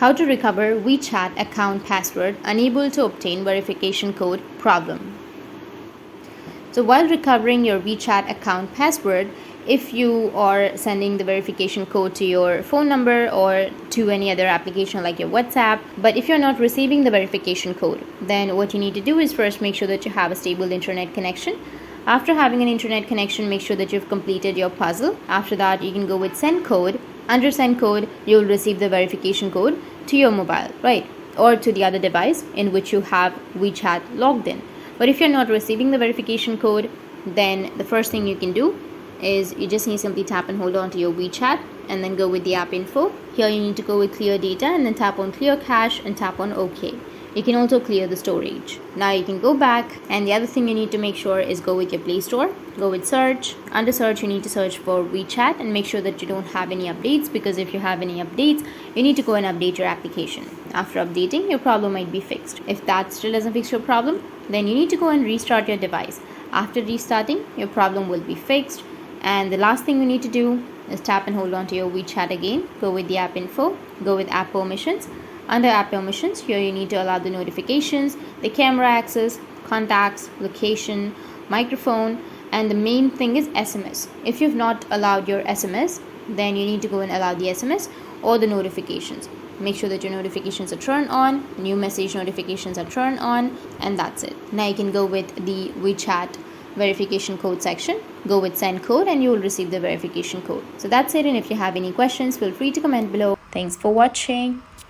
How to recover WeChat account password unable to obtain verification code problem. So while recovering your WeChat account password, if you are sending the verification code to your phone number or to any other application like your WhatsApp, but if you're not receiving the verification code, then what you need to do is first make sure that you have a stable internet connection. After having an internet connection, make sure that you've completed your puzzle. After that, you can go with send code. Under send code, you'll receive the verification code to your mobile, right? Or to the other device in which you have WeChat logged in. But if you're not receiving the verification code, then the first thing you can do is you just need to simply tap and hold on to your WeChat and then go with the app info. Here you need to go with clear data and then tap on clear cache and tap on OK. You can also clear the storage. Now you can go back, and the other thing you need to make sure is go with your Play Store, go with search. Under search you need to search for WeChat and make sure that you don't have any updates, because if you have any updates you need to go and update your application. After updating, your problem might be fixed. If that still doesn't fix your problem, then you need to go and restart your device. After restarting, your problem will be fixed. And the last thing you need to do is tap and hold on to your WeChat again, go with the app info, go with app permissions. Under app permissions, here you need to allow the notifications, the camera access, contacts, location, microphone, and the main thing is SMS. If you've not allowed your SMS, then you need to go and allow the SMS or the notifications. Make sure that your notifications are turned on, new message notifications are turned on, and that's it. Now you can go with the WeChat verification code section, go with send code, and you will receive the verification code. So that's it, and if you have any questions, feel free to comment below. Thanks for watching.